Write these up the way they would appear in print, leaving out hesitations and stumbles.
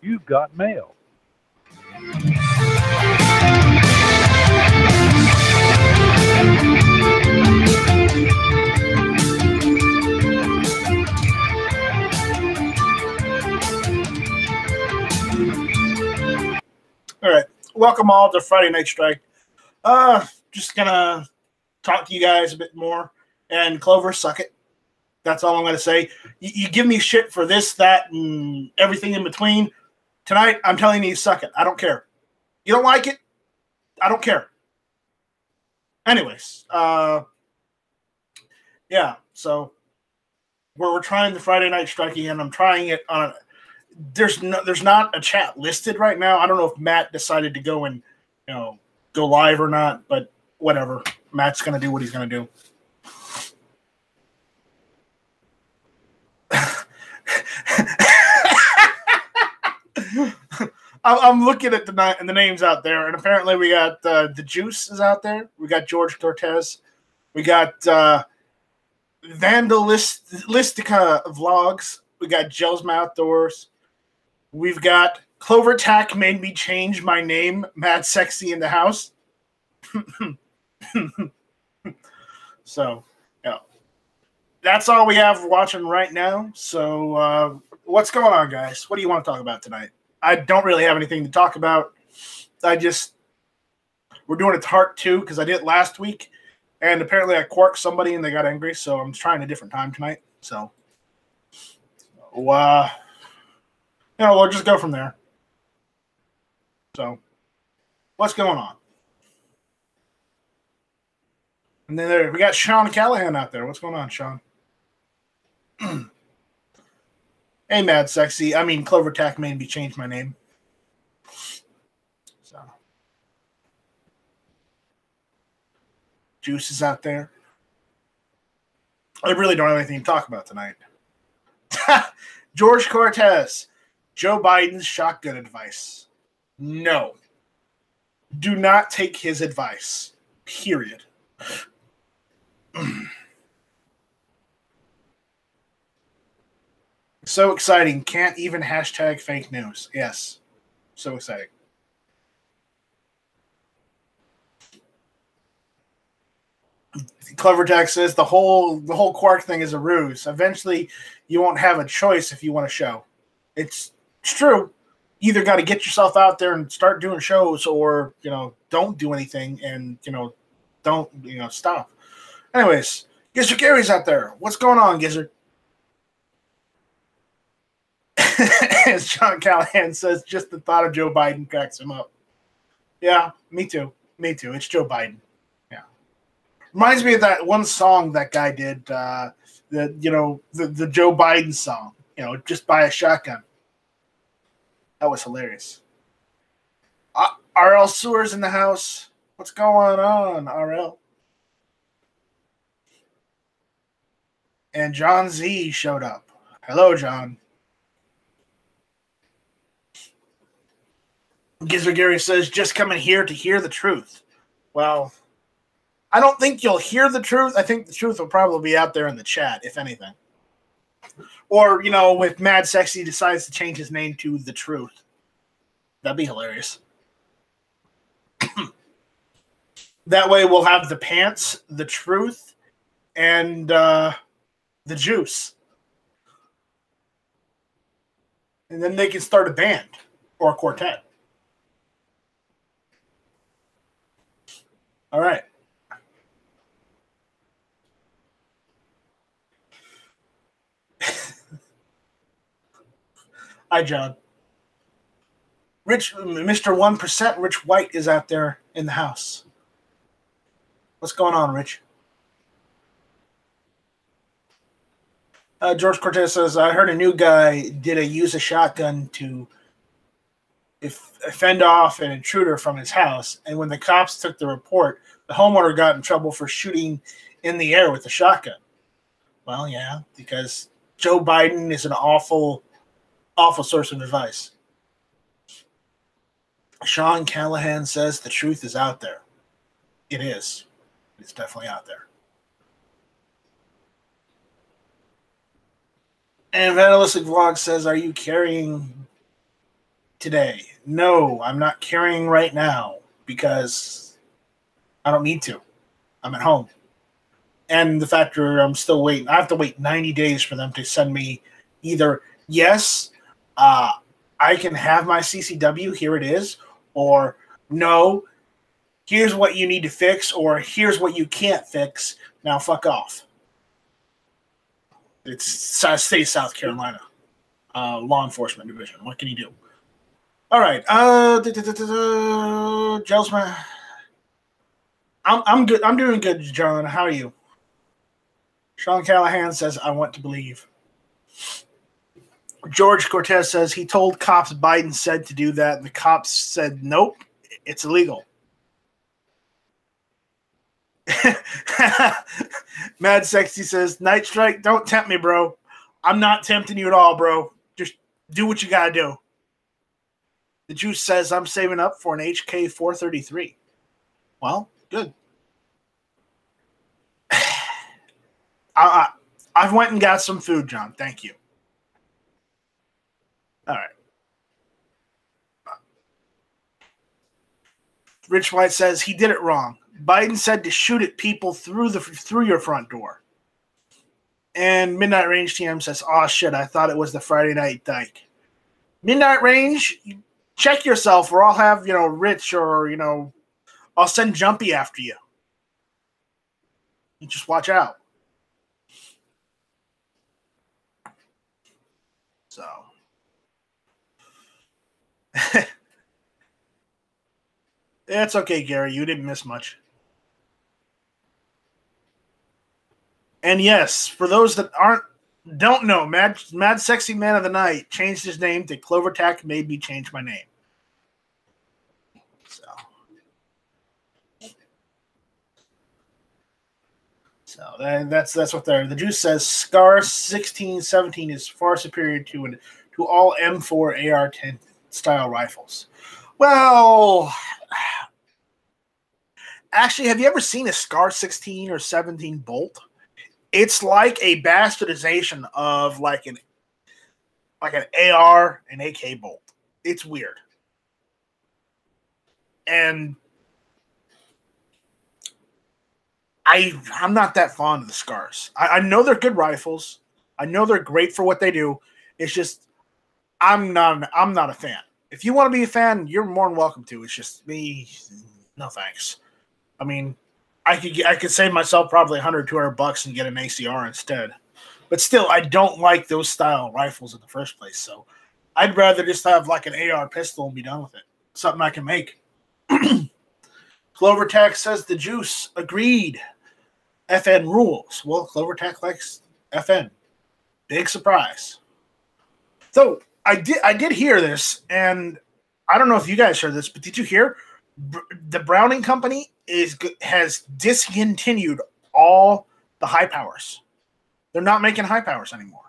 You've got mail. All right. Welcome all to Friday Night Strike. Just gonna talk to you guys a bit more. And Clover, suck it. That's all I'm gonna say. You give me shit for this, that, and everything in between. Tonight, I'm telling you, suck it. I don't care. You don't like it? I don't care. Anyways, yeah. So we're trying the Friday Night Strike again. I'm trying it on. There's not a chat listed right now. I don't know if Matt decided to go and go live or not, but whatever. Matt's gonna do what he's gonna do. I'm looking at the names out there, and apparently we got the Juice is out there. We got George Cortez. We got Vandalistica Vlogs. We got Jellsma Outdoors. We've got Clover Tack made me change my name. Mad Sexy in the house. So, yeah. That's all we have watching right now. So, what's going on, guys? What do you want to talk about tonight? I don't really have anything to talk about. We're doing it part 2 because I did it last week, and apparently I quarked somebody and they got angry, so I'm trying a different time tonight. So, we'll just go from there. So, what's going on? And then we got Sean Callahan out there. What's going on, Sean? Hey, Mad Sexy. I mean, Clover Tack made me change my name. So, Juice is out there. I really don't have anything to talk about tonight. George Cortez. Joe Biden's shotgun advice. No. Do not take his advice. Period. So exciting. Can't even hashtag fake news. Yes. So exciting. Clever Jack says the whole Quark thing is a ruse. Eventually, you won't have a choice if you want to show. It's true. You either got to get yourself out there and start doing shows, or don't do anything and don't stop. Anyways, Gizzard Gary's out there. What's going on, Gizzard? As John Callahan says, just the thought of Joe Biden cracks him up. Yeah, me too. Me too. It's Joe Biden. Yeah. Reminds me of that one song that guy did, the Joe Biden song, just buy a shotgun. That was hilarious. RL Sewers in the house. What's going on, RL? And John Z showed up. Hello, John. Gizzard Gary says, just coming here to hear the truth. Well, I don't think you'll hear the truth. I think the truth will probably be out there in the chat, if anything. Or, if Mad Sexy decides to change his name to The Truth. That'd be hilarious. That way we'll have the pants, the truth, and the juice. And then they can start a band or a quartet. All right. Hi, John. Mr. 1% Rich White is out there in the house. What's going on, Rich? George Cortez says, I heard a new guy did use a shotgun to fend off an intruder from his house. And when the cops took the report, the homeowner got in trouble for shooting in the air with a shotgun. Well, yeah, because Joe Biden is an awful, awful source of advice. Sean Callahan says the truth is out there. It is. It's definitely out there. And Vandalistic Vlog says, are you carrying today? No, I'm not carrying right now because I don't need to. I'm at home. And the factor I'm still waiting. I have to wait 90 days for them to send me either, yes, I can have my CCW, here it is, or no, here's what you need to fix, or here's what you can't fix, now fuck off. It's state of South Carolina, law enforcement division. What can you do? All right, Gelsman. I'm good. I'm doing good, John. How are you? Sean Callahan says, I want to believe. George Cortez says he told cops Biden said to do that. The cops said, nope, it's illegal. Mad Sexy says, Night Strike, don't tempt me, bro. I'm not tempting you at all, bro. Just do what you got to do. The Juice says, I'm saving up for an HK 433. Well, good. I've went and got some food, John. Thank you. All right. Rich White says he did it wrong. Biden said to shoot at people through your front door. And Midnight Range TM says, oh, shit, I thought it was the Friday Night Dyke. Midnight Range, check yourself, or I'll have, Rich, or, I'll send Jumpy after you. You just watch out. So. It's okay, Gary. You didn't miss much. And yes, for those that don't know, Mad Sexy Man of the Night changed his name to Clover Tack made me change my name. So that's what they're. The Juice says Scar 1617 is far superior to all M4 AR-10 style rifles. Well, actually, have you ever seen a Scar 16 or 17 bolt? It's like a bastardization of like an AR and AK bolt. It's weird. And I'm not that fond of the Scars. I know they're good rifles. I know they're great for what they do. It's just I'm not a fan. If you want to be a fan, you're more than welcome to. It's just me, no thanks. I mean, I could save myself probably $100, $200 and get an ACR instead. But still, I don't like those style rifles in the first place. So I'd rather just have like an AR pistol and be done with it. Something I can make. Clovertack says the Juice agreed. FN rules. Well, Clovertack likes FN. Big surprise. So I did hear this, and I don't know if you guys heard this, but did you hear the Browning Company has discontinued all the high powers? They're not making high powers anymore.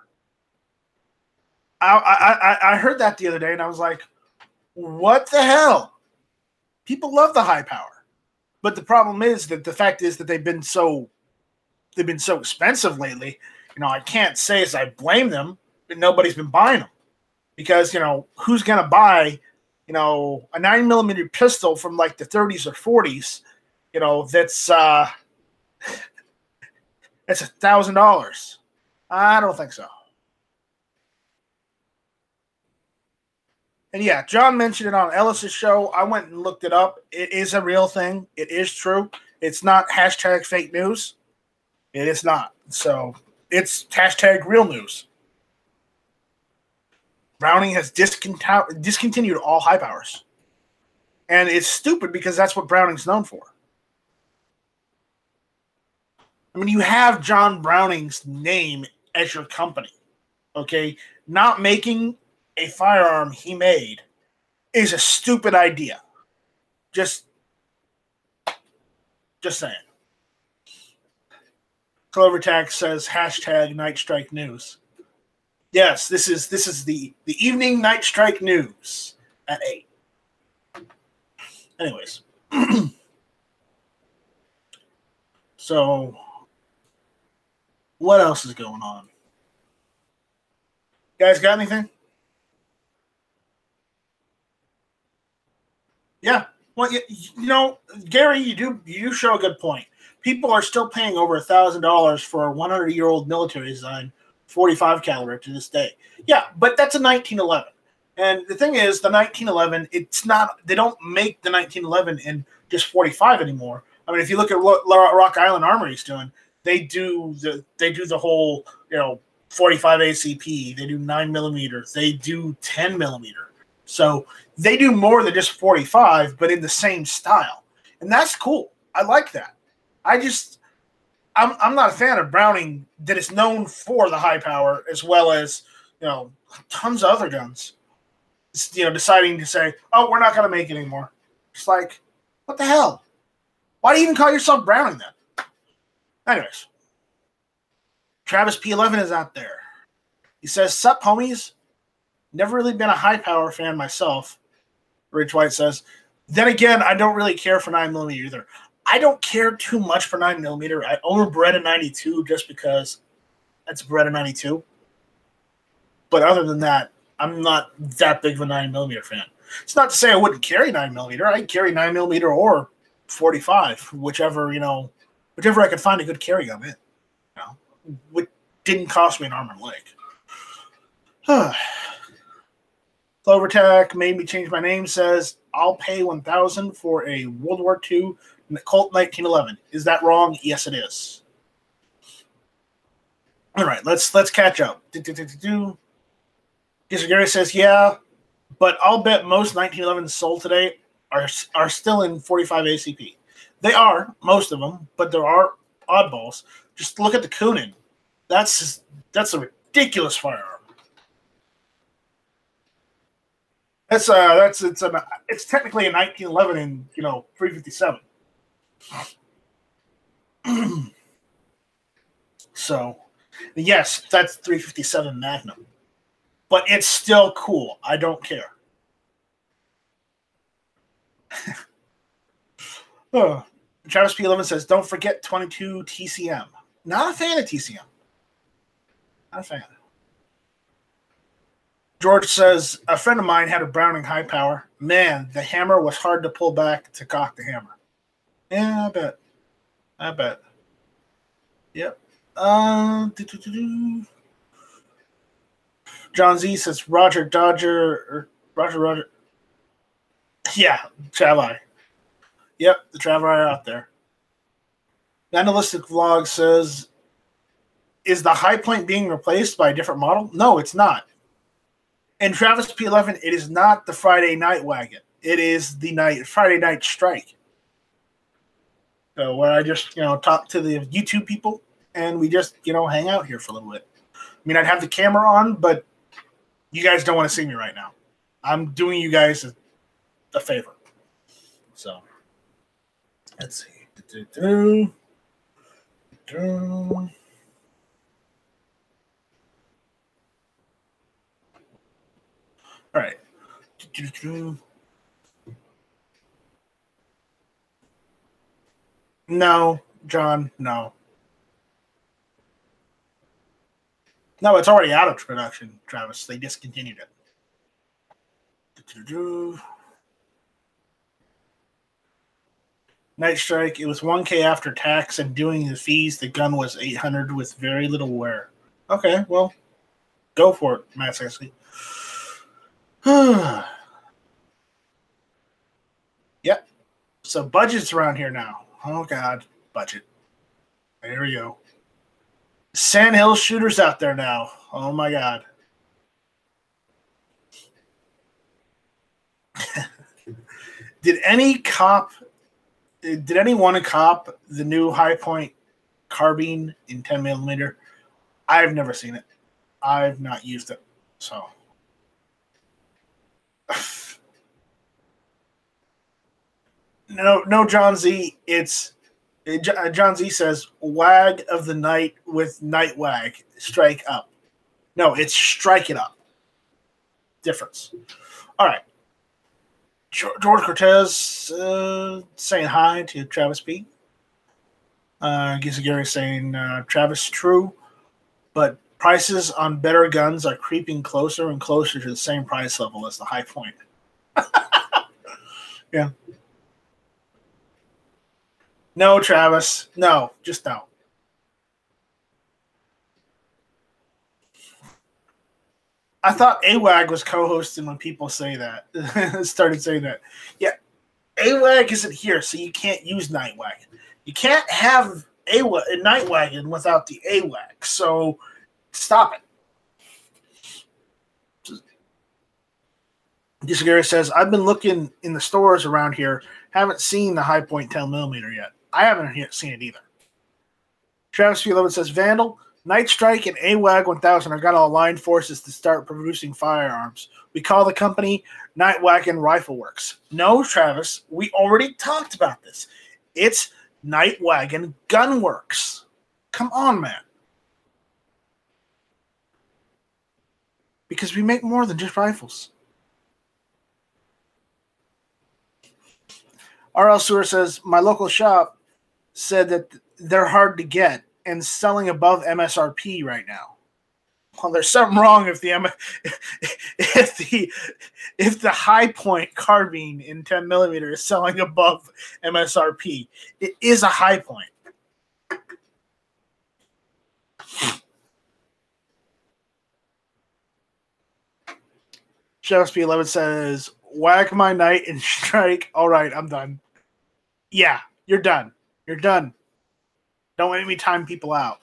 I heard that the other day, and I was like, what the hell? People love the high power. But the problem is that the fact is that they've been so expensive lately. I can't say as I blame them, but nobody's been buying them. Because, who's going to buy, a 9mm pistol from like the 30s or 40s, that's $1,000. I don't think so. And yeah, John mentioned it on Ellis's show. I went and looked it up. It is a real thing. It is true. It's not hashtag fake news. It is not. So it's hashtag real news. Browning has discontinued all high powers. And it's stupid because that's what Browning's known for. I mean, you have John Browning's name as your company, okay? Not making a firearm he made is a stupid idea. Just saying. Clovertax says hashtag Night Strike News. Yes, this is the evening Night Strike News at 8. Anyways. So, what else is going on? Guys got anything? Yeah. Well, you know, Gary, you do show a good point. People are still paying over $1,000 for a 100-year-old military design 45 caliber to this day. Yeah, but that's a 1911. And the thing is, the 1911, it's not. They don't make the 1911 in just 45 anymore. I mean, if you look at what Rock Island Armory is doing, they do the whole 45 ACP. They do 9mm. They do 10mm. So they do more than just 45, but in the same style, and that's cool. I like that. I'm not a fan of Browning that is known for the high power as well as tons of other guns. Deciding to say, oh, we're not going to make it anymore. It's like, what the hell? Why do you even call yourself Browning then? Anyways, Travis P11 is out there. He says, sup, homies? Never really been a high power fan myself. Rich White says, then again, I don't really care for 9mm either. I don't care too much for 9mm. I own a Beretta 92 just because that's a Beretta 92. But other than that, I'm not that big of a 9mm fan. It's not to say I wouldn't carry 9mm. I'd carry 9mm or 45, whichever I could find a good carry on it. It didn't cost me an arm and leg. Clovertac made me change my name. Says I'll pay $1,000 for a World War II Colt 1911. Is that wrong? Yes, it is. All right, let's catch up. Gary says, yeah, but I'll bet most 1911s sold today are still in 45 ACP. They are, most of them, but there are oddballs. Just look at the Kunin. That's a ridiculous firearm. It's technically a 1911 in 357. So, yes, that's 357 Magnum. But it's still cool. I don't care. Travis P11 says, don't forget 22 TCM. Not a fan of TCM. Not a fan. George says, a friend of mine had a Browning high power. Man, the hammer was hard to pull back to cock the hammer. Yeah, I bet. Yep. John Z says, Roger Dodger, or Roger. Yeah, Travi. Yep, the Travi are out there. Vandalistic Vlog says, is the high point being replaced by a different model? No, it's not. And Travis P11, it is not the Friday night wagon. It is the Friday night strike. So where I just, talk to the YouTube people and we just, hang out here for a little bit. I mean, I'd have the camera on, but you guys don't want to see me right now. I'm doing you guys a favor. So, let's see. All right. No, John, no. No, it's already out of production, Travis. They discontinued it. Night Strike, it was $1,000 after tax, and doing the fees, the gun was $800 with very little wear. Okay, well, go for it, Matt Sexy. Yep. So budget's around here now. Oh, God. Budget. There we go. Sandhill shooters out there now. Oh, my God. Did anyone cop the new High Point carbine in 10 millimeter? I've never seen it. I've not used it. So no, John Z. It's John Z says wag of the night with night wag. Strike up. No, it's strike it up. Difference. All right. George Cortez saying hi to Travis P. Gary saying Travis, true, but prices on better guns are creeping closer and closer to the same price level as the High Point. Yeah. No, Travis. No, just no. I thought AWAG was co-hosting when people say that. Started saying that. Yeah, AWAG isn't here, so you can't use Nightwagon. You can't have Nightwagon without the AWAG. So stop it. Gary says, I've been looking in the stores around here. Haven't seen the High Point 10 millimeter yet. I haven't seen it either. Travis P11 says, Vandal, Night Strike and AWAG 1000 are going to align forces to start producing firearms. We call the company Nightwagon Rifle Works. No, Travis, we already talked about this. It's Nightwagon Gunworks. Come on, man. Because we make more than just rifles. R.L. Sewer says, my local shop said that they're hard to get and selling above MSRP right now. Well, there's something wrong if the High Point carbine in 10 millimeter is selling above MSRP. It is a High Point. Sheriff P11 says, whack my night and strike. All right, I'm done. Yeah, you're done. You're done. Don't let me time people out.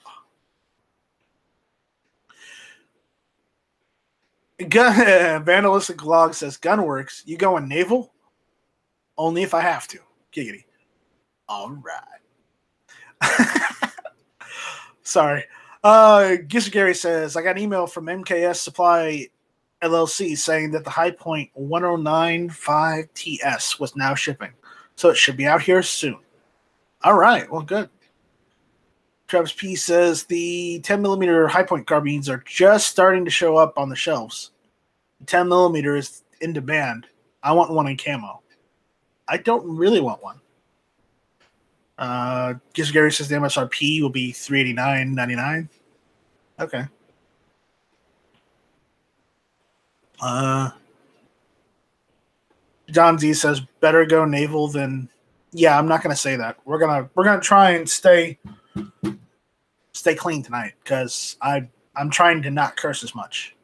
Vandalistic Log says, Gunworks, you going naval? Only if I have to. Giggity. All right. Sorry. Gary says, I got an email from MKS Supply LLC saying that the High Point 1095 TS was now shipping. So it should be out here soon. All right. Well, good. Travis P says the 10 millimeter High Point carbines are just starting to show up on the shelves. The 10 millimeter is in demand. I want one in camo. I don't really want one. Gary says the MSRP will be $389.99. Okay. John Z says better go naval than. Yeah, I'm not gonna say that. We're gonna try and stay clean tonight because I'm trying to not curse as much.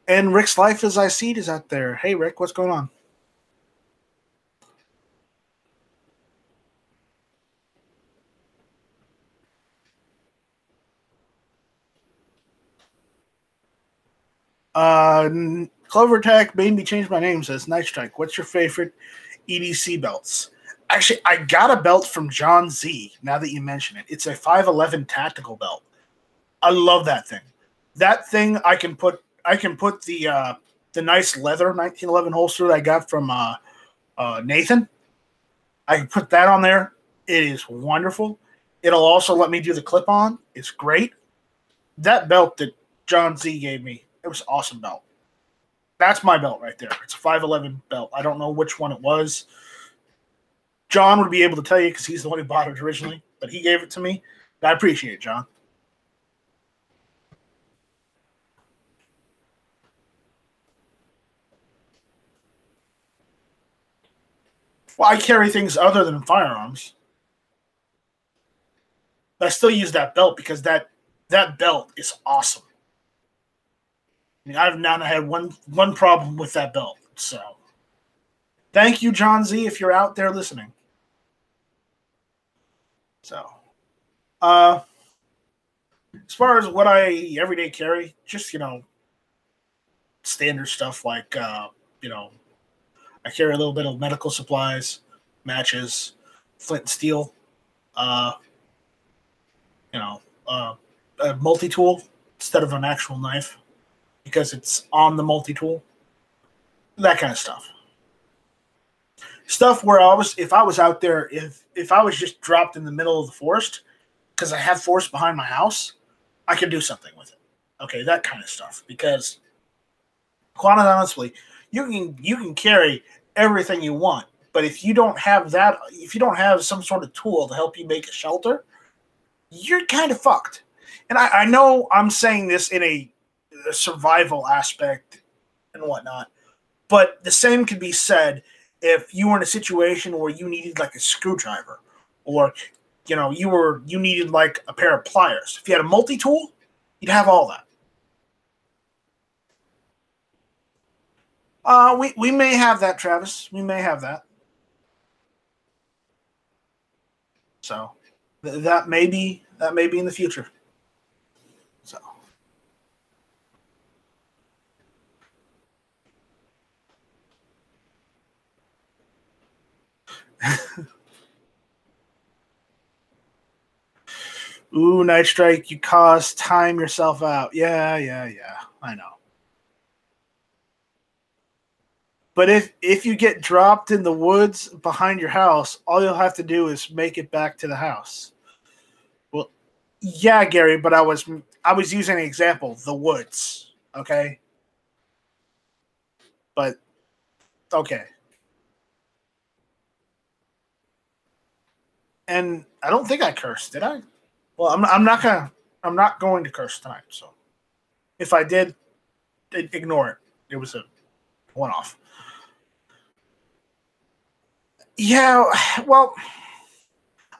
And Rick's Life as I See It is out there. Hey Rick, what's going on? Clovertech made me change my name, says Night Strike. What's your favorite EDC belts? Actually, I got a belt from John Z, now that you mention it. It's a 511 tactical belt. I love that thing. That thing I can put the nice leather 1911 holster that I got from Nathan. I can put that on there. It is wonderful. It'll also let me do the clip-on. It's great. That belt that John Z gave me, it was an awesome belt. That's my belt right there. It's a 511 belt. I don't know which one it was. John would be able to tell you because he's the one who bought it originally, but he gave it to me. I appreciate it, John. Well, I carry things other than firearms. But I still use that belt because that belt is awesome. I mean, I've not had one problem with that belt. So, thank you, John Z, if you're out there listening. So, as far as what I everyday carry, just standard stuff like I carry a little bit of medical supplies, matches, flint and steel, uh, a multi-tool instead of an actual knife because it's on the multi-tool. That kind of stuff. Stuff where if I was out there, if I was just dropped in the middle of the forest because I have forest behind my house, I could do something with it. Okay, that kind of stuff. Because quite honestly, you can carry everything you want, but if you don't have some sort of tool to help you make a shelter, you're kind of fucked. And I know I'm saying this in a survival aspect and whatnot, but the same could be said if you were in a situation where you needed like a screwdriver, or you needed like a pair of pliers. If you had a multi-tool, you'd have all that. We may have that, Travis. We may have that. So that may be in the future. So. Ooh, Night Strike, you caused time yourself out. Yeah. I know. But if you get dropped in the woods behind your house, all you'll have to do is make it back to the house. Well, yeah, Gary, but I was using an example, the woods, okay? But okay. And I don't think I cursed, did I? Well, I'm not going to curse tonight. So if I did, ignore it. It was a one-off. Yeah, well,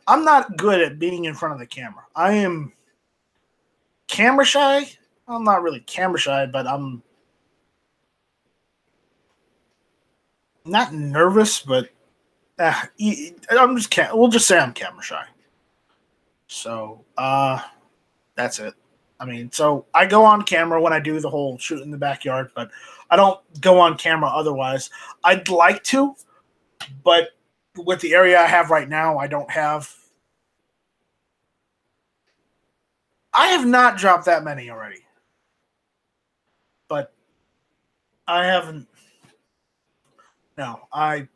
I'm not good at being in front of the camera. I am camera shy. I'm not really camera shy, but I'm not nervous, but we'll just say I'm camera shy. So, that's it. I mean, so I go on camera when I do the whole shoot in the backyard, but I don't go on camera otherwise. I'd like to, but with the area I have right now, I don't have. I have not dropped that many already, but I haven't. No, I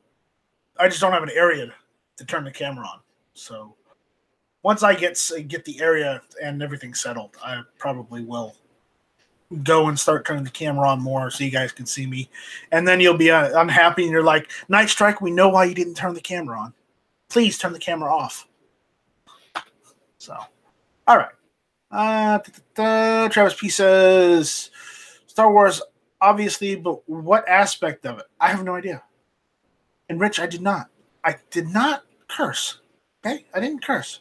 just don't have an area to turn the camera on. So once I get the area and everything settled, I probably will go and start turning the camera on more so you guys can see me. And then you'll be unhappy and you're like, Night Strike, we know why you didn't turn the camera on. Please turn the camera off. So, all right. Travis P says, Star Wars, obviously, but what aspect of it? I have no idea. And Rich, I did not curse. Okay? I didn't curse.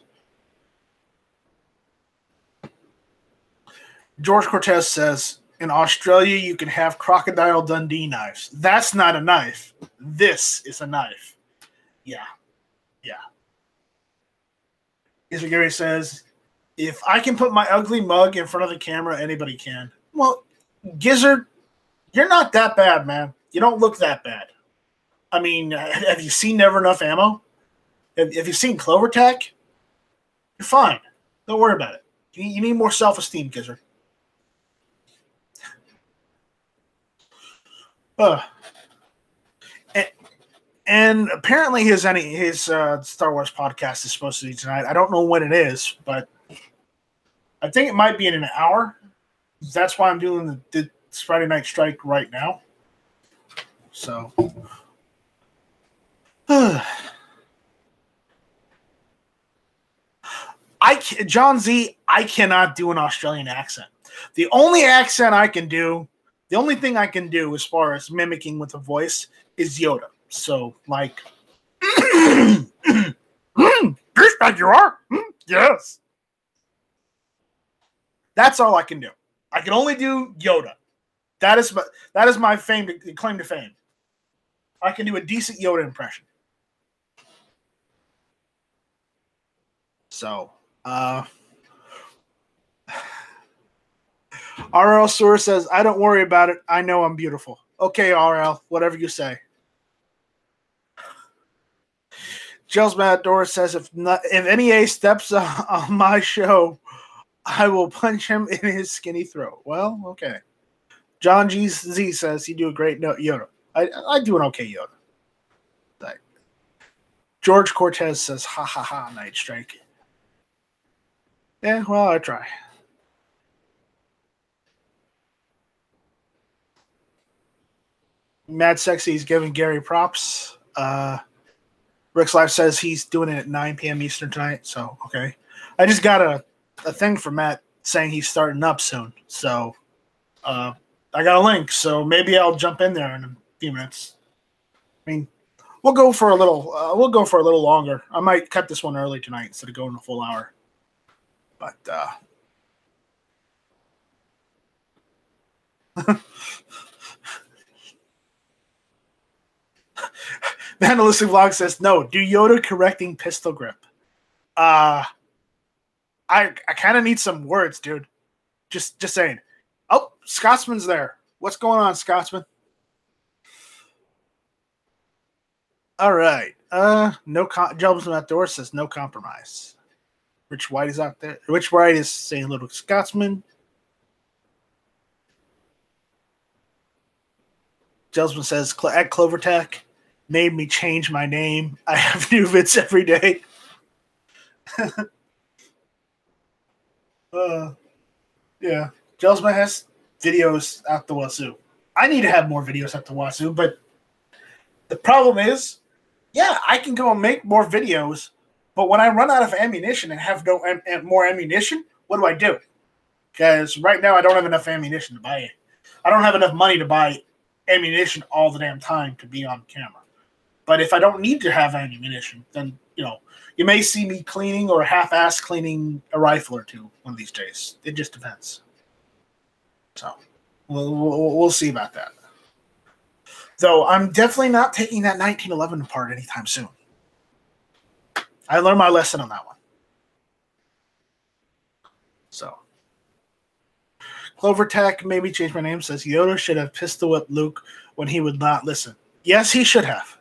George Cortez says, in Australia, you can have Crocodile Dundee knives. That's not a knife. This is a knife. Yeah. Mr. Gary says, if I can put my ugly mug in front of the camera, anybody can. Well, Gizzard, you're not that bad, man. You don't look that bad. I mean, have you seen Never Enough Ammo? Have you seen Clover Tech? You're fine. Don't worry about it. You need more self-esteem, Gizzard. And apparently his Star Wars podcast is supposed to be tonight. I don't know when it is, but I think it might be in an hour. That's why I'm doing the Friday Night Strike right now. So, John Z, I cannot do an Australian accent. The only thing I can do as far as mimicking with a voice is Yoda. So, like, douchebag you are? Yes. That's all I can do. I can only do Yoda. That is my claim to fame. I can do a decent Yoda impression. So, RL Sewer says, I don't worry about it. I know I'm beautiful. Okay, RL, whatever you say. Jell's Matador says if NEA steps on my show, I will punch him in his skinny throat. Well, okay. John Z says you do a great Yoda. I do an okay Yoda. Like, George Cortez says ha ha ha Night Strike. Yeah, well, I try. Mad Sexy is giving Gary props. Rick's Life says he's doing it at 9 p.m. Eastern tonight, so okay. I just got a thing from Matt saying he's starting up soon, so I got a link, so maybe I'll jump in there in a few minutes. I mean, we'll go for a little longer. I might cut this one early tonight instead of going a full hour. But Vandalistic Vlog says no. Do Yoda correcting pistol grip. I kind of need some words, dude. Just saying. Oh, Scotsman's there. What's going on, Scotsman? All right. Jobs on that door says no compromise. Rich White is out there. Rich White is saying little Scotsman. Jelsman says at Clovertech made me change my name. I have new vids every day. Yeah. Jelsman has videos out the wazoo. I need to have more videos out the wazoo, but the problem is, yeah, I can go and make more videos, but when I run out of ammunition and have no more ammunition, what do? Because right now I don't have enough ammunition to buy it. I don't have enough money to buy ammunition all the damn time to be on camera. But if I don't need to have ammunition, then, you may see me cleaning or half-ass cleaning a rifle or two one of these days. It just depends. So we'll see about that. Though I'm definitely not taking that 1911 apart anytime soon. I learned my lesson on that one. So Clovertech maybe changed my name, says Yoda should have pistol whipped Luke when he would not listen. Yes, he should have.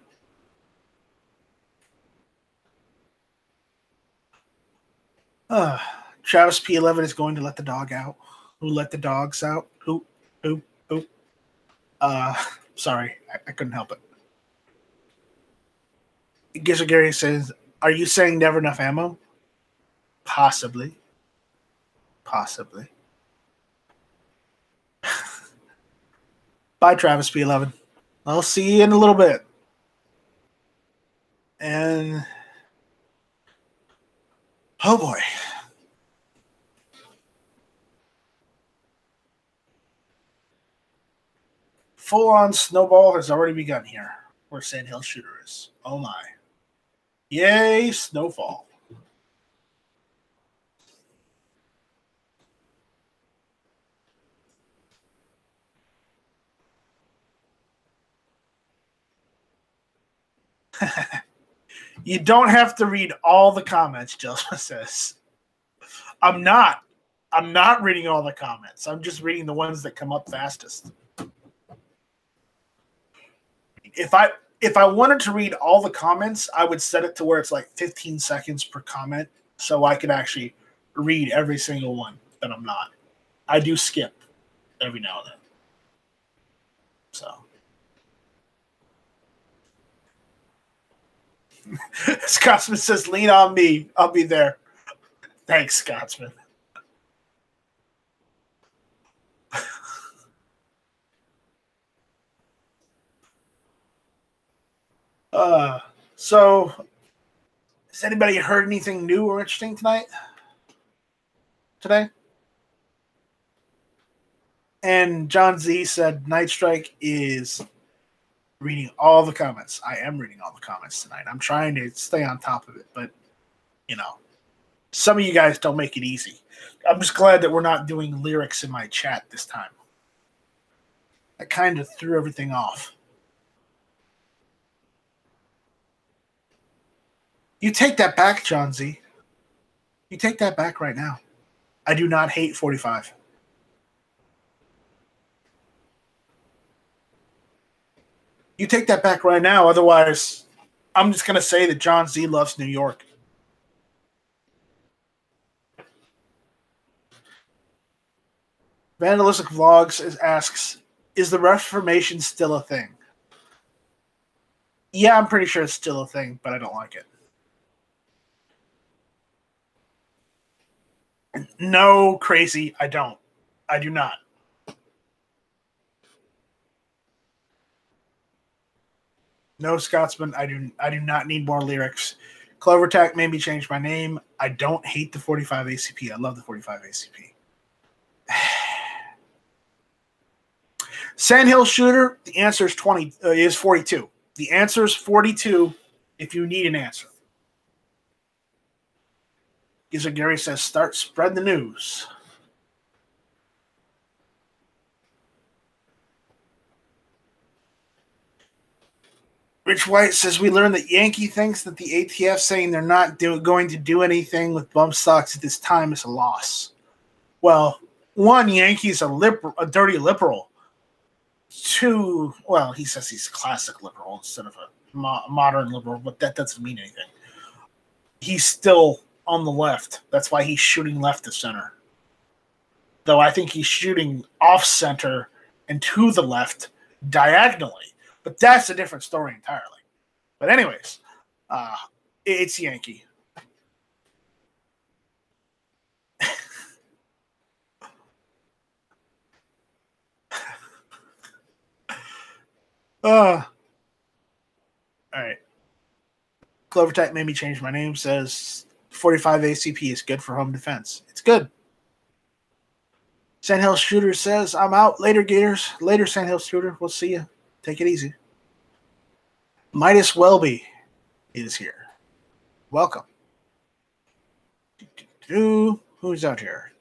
Travis P11 is going to let the dog out. Who let the dogs out? Who? Sorry, I couldn't help it. Gizzard Gary says, are you saying never enough ammo? Possibly. Bye, Travis P11. I'll see you in a little bit. And oh boy. Full-on snowball has already begun here, where Sandhill Shooter is. Oh my. Yay, snowfall. You don't have to read all the comments, Jelsa says. I'm not reading all the comments. I'm just reading the ones that come up fastest. If I wanted to read all the comments, I would set it to where it's like 15 seconds per comment so I could actually read every single one, but I'm not. I do skip every now and then. So Scotsman says, lean on me. I'll be there. Thanks, Scotsman. So has anybody heard anything new or interesting today? And John Z said Night Strike is reading all the comments. I am reading all the comments tonight. I'm trying to stay on top of it, but some of you guys don't make it easy. I'm just glad that we're not doing lyrics in my chat this time. I kind of threw everything off. You take that back, John Z. You take that back right now. I do not hate 45. You take that back right now. Otherwise, I'm just going to say that John Z loves New York. Vandalistic Vlogs asks, is the Reformation still a thing? Yeah, I'm pretty sure it's still a thing, but I don't like it. No, crazy, I don't. I do not. No, Scotsman, I do not need more lyrics. Clovertack made me change my name. I don't hate the 45 ACP. I love the 45 ACP. Sandhill Shooter, the answer is 42. The answer is 42 if you need an answer. Giza Gary says, spread the news. Rich White says, we learned that Yankee thinks that the ATF saying they're not going to do anything with bump stocks at this time is a loss. Well, one, Yankee's a dirty liberal. Two, well, he says he's a classic liberal instead of a modern liberal, but that doesn't mean anything. He's still on the left. That's why he's shooting left to center. Though I think he's shooting off center and to the left diagonally. But that's a different story entirely. But anyways, it's Yankee. All right. Clovertech made me change my name. Says 45 ACP is good for home defense. It's good. Sandhill Shooter says, I'm out. Later, Gators. Later, Sandhill Shooter. We'll see you. Take it easy. Midas Welby is here. Welcome. Who's out here?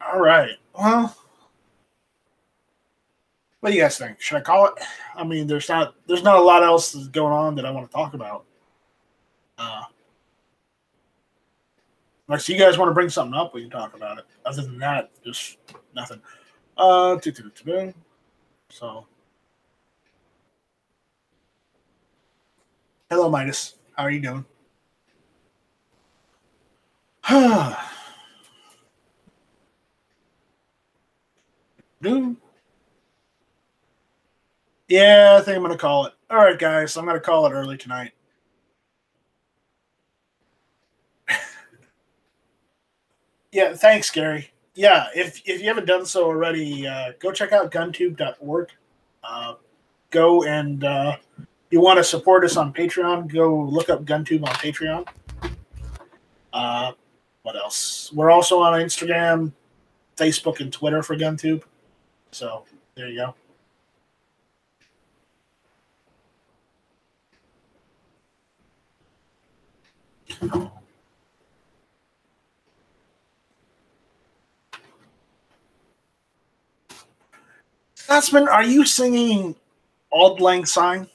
All right. Well, what do you guys think? Should I call it? I mean, there's not a lot else going on that I want to talk about. Like, so you guys want to bring something up, we can talk about it. Other than that, just nothing. So, hello, Midas. How are you doing? Yeah, I think I'm going to call it. All right, guys, I'm going to call it early tonight. Yeah, thanks, Gary. Yeah, if you haven't done so already, go check out guntube.org. Go and you want to support us on Patreon, go look up GunTube on Patreon. What else? We're also on Instagram, Facebook, and Twitter for GunTube. So there you go. Scotsman, are you singing Auld Lang Syne? I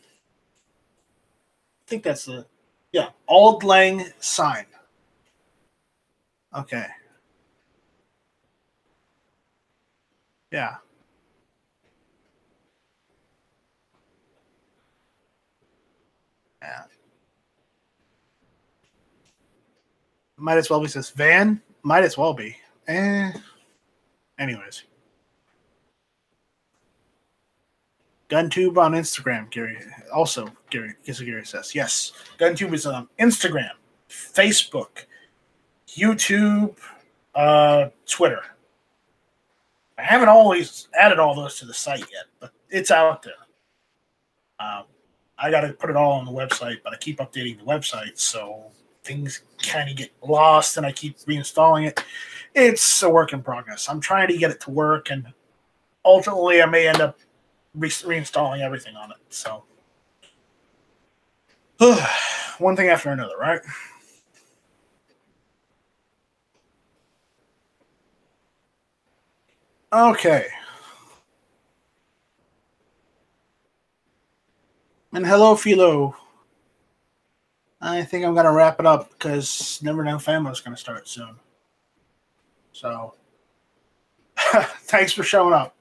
think that's Auld Lang Syne. Okay. Yeah. Yeah. Might as well be says Van. Might as well be. Anyways. GunTube on Instagram, Gary. Also, Gary says. Yes. GunTube is on Instagram, Facebook, YouTube, Twitter. I haven't always added all those to the site yet, but it's out there. I got to put it all on the website, but I keep updating the website, so things kind of get lost, and I keep reinstalling it. It's a work in progress. I'm trying to get it to work, and ultimately I may end up reinstalling everything on it. So one thing after another, right? Okay. And hello, Philo. I think I'm going to wrap it up because Never Know Family is going to start soon. So, thanks for showing up.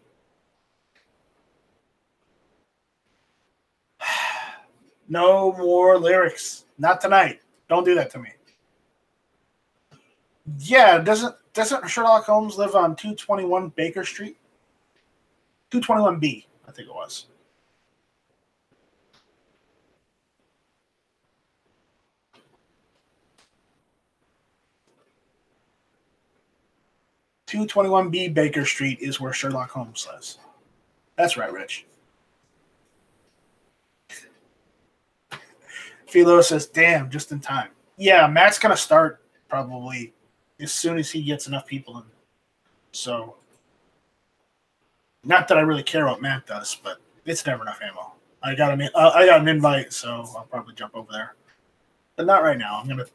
No more lyrics. Not tonight. Don't do that to me. Yeah, doesn't Sherlock Holmes live on 221 Baker Street? 221B, I think it was. (221B) Baker Street is where Sherlock Holmes lives. That's right, Rich. Philo says, "Damn, just in time." Yeah, Matt's gonna start probably as soon as he gets enough people in. So, not that I really care what Matt does, but it's never enough ammo. I got an invite, so I'll probably jump over there, but not right now. I'm gonna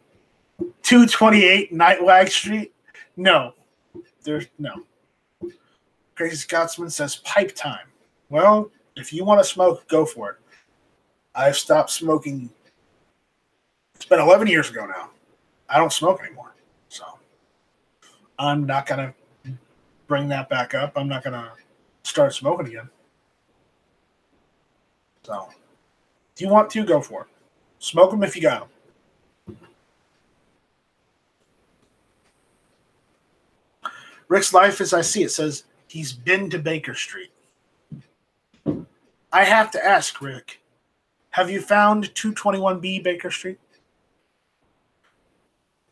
228 Nightwag Street. No, there's no. Crazy Scotsman says pipe time. Well, if you want to smoke, go for it. I've stopped smoking. It's been 11 years ago now. I don't smoke anymore, so I'm not gonna bring that back up. I'm not gonna start smoking again. So, if you want to, go for it. Smoke them if you got them. Rick's Life as I See It says he's been to Baker Street. I have to ask, Rick, have you found 221B Baker Street?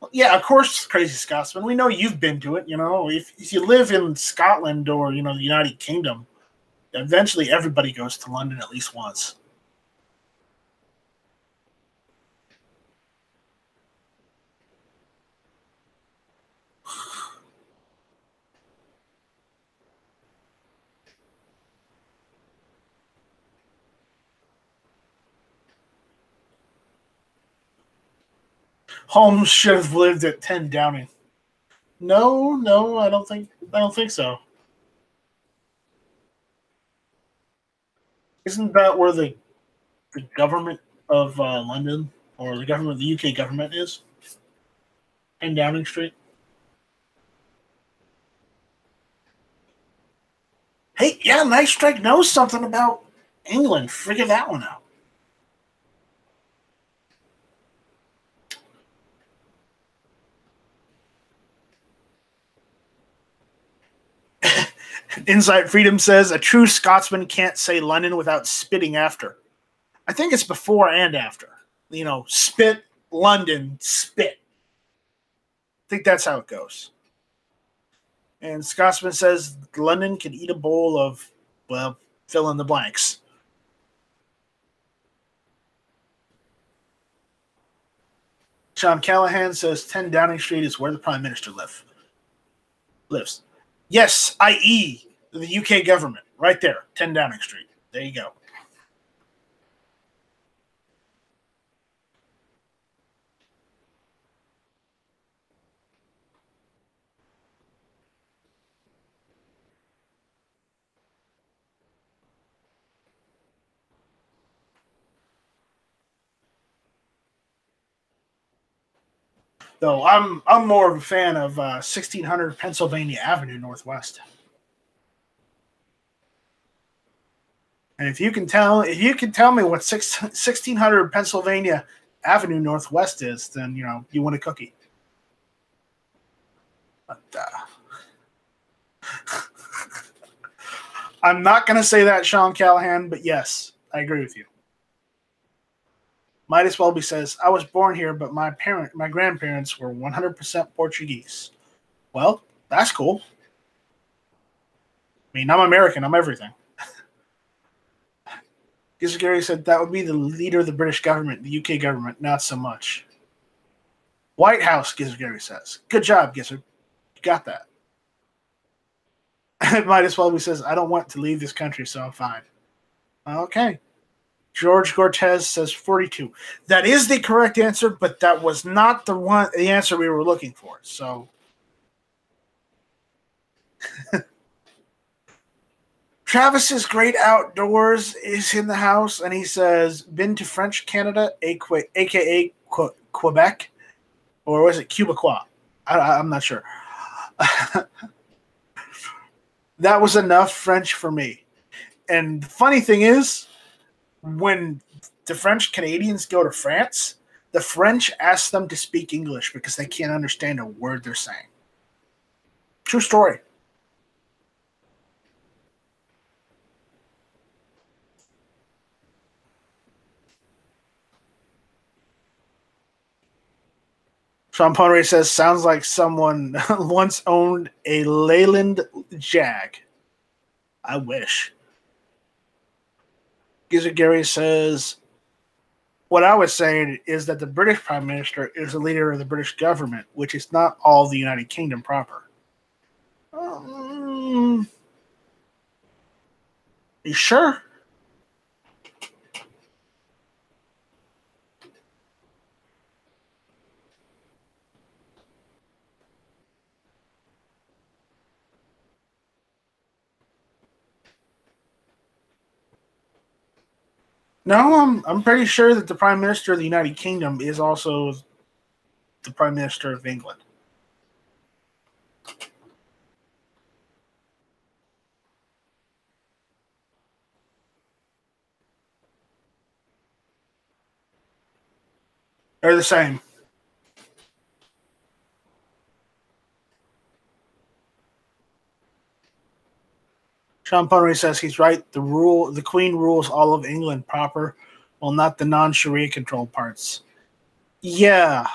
Well, yeah, of course, Crazy Scotsman. We know you've been to it. You know, if you live in Scotland or, the United Kingdom, eventually everybody goes to London at least once. Holmes should have lived at 10 Downing. No, I don't think so. Isn't that where the government of London or the government of the UK government is? 10 Downing Street. Hey, yeah, Night Strike knows something about England. Figure that one out. Insight Freedom says a true Scotsman can't say London without spitting after. I think it's before and after. Spit, London, spit. I think that's how it goes. And Scotsman says London can eat a bowl of, well, fill in the blanks. Sean Callahan says 10 Downing Street is where the Prime Minister lives. Yes, i.e. the UK government. Right there, 10 Downing Street. There you go. Though I'm more of a fan of 1600 Pennsylvania Avenue Northwest. And if you can tell me what 1600 Pennsylvania Avenue Northwest is, then you win a cookie. But I'm not going to say that, Sean Callahan, but yes, I agree with you. Midas Welby says, I was born here, but my grandparents were 100% Portuguese. Well, that's cool. I mean, I'm American. I'm everything. Gizzard Gary said that would be the leader of the British government, the UK government, not so much. White House, Gizzard Gary says. Good job, Gizzard. You got that. Midas Welby says, I don't want to leave this country, so I'm fine. Okay. George Cortez says 42. That is the correct answer, but that was not the answer we were looking for. So Travis's Great Outdoors is in the house, and he says, been to French Canada, a.k.a. Quebec, or was it Quebecois? I'm not sure. That was enough French for me. And the funny thing is, when the French Canadians go to France, the French ask them to speak English because they can't understand a word they're saying. True story. Sean Connery says, sounds like someone once owned a Leyland Jag. I wish. Gizzard Gary says, what I was saying is that the British Prime Minister is the leader of the British government, which is not all the United Kingdom proper. You sure? No, I'm pretty sure that the Prime Minister of the United Kingdom is also the Prime Minister of England. They're the same. Sean Connery says he's right. The Queen rules all of England proper, well, not the non-Sharia controlled parts. Yeah.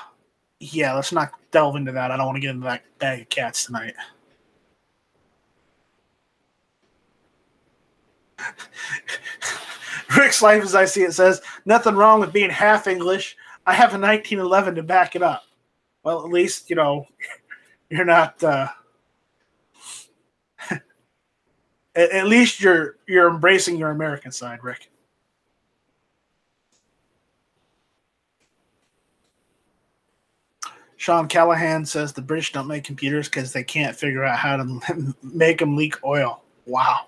Let's not delve into that. I don't want to get into that bag of cats tonight. Rick's Life as I See It says, nothing wrong with being half English. I have a 1911 to back it up. Well, at least, you're not... at least you're embracing your American side, Rick. Sean Callahan says the British don't make computers because they can't figure out how to make them leak oil. Wow.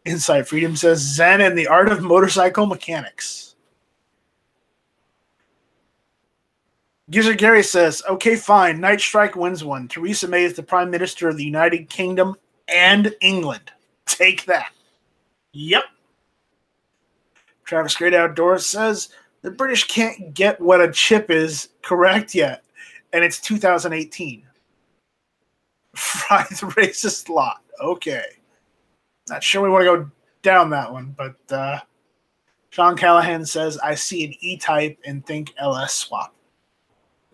Inside Freedom says Zen and the Art of Motorcycle Mechanics. Gizzard Gary says, okay, fine. Night Strike wins one. Theresa May is the Prime Minister of the United Kingdom and England. Take that. Yep. Travis Great Outdoors says the British can't get what a chip is correct yet, and it's 2018. Fry the racist lot. Okay. Not sure we want to go down that one, but Sean Callahan says, I see an E-type and think LS swap.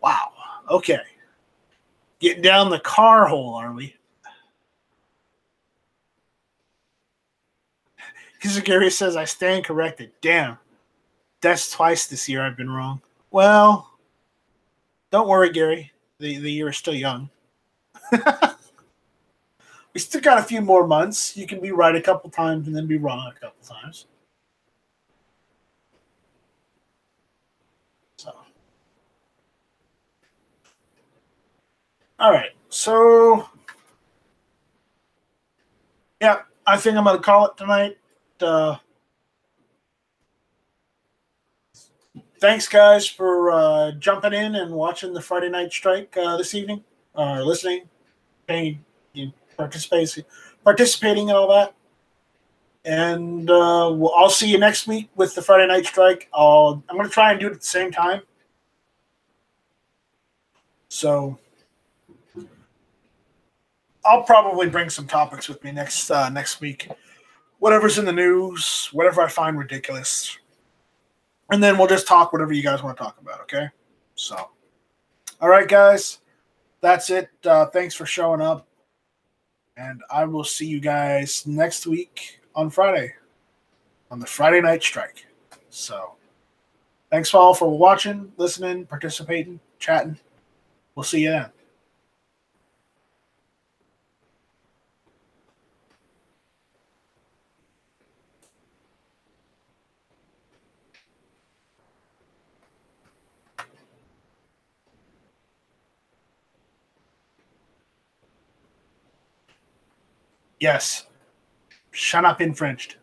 Wow. Okay. Getting down the car hole, are we? Because Gary says, I stand corrected. Damn. That's twice this year I've been wrong. Well, don't worry, Gary. The year is still young. We still got a few more months. You can be right a couple times and then be wrong a couple times. So, all right. So, yeah, I think I'm going to call it tonight. Thanks, guys, for jumping in and watching the Friday Night Strike this evening, listening, paying, participating in all that. And I'll see you next week with the Friday Night Strike. I'm going to try and do it at the same time. So I'll probably bring some topics with me next week. Whatever's in the news, whatever I find ridiculous. And then we'll just talk whatever you guys want to talk about, okay? So, all right, guys. That's it. Thanks for showing up. And I will see you guys next week on Friday on the Friday Night Strike. So, thanks all for watching, listening, participating, chatting. We'll see you then. Yes. Shut up, infringed.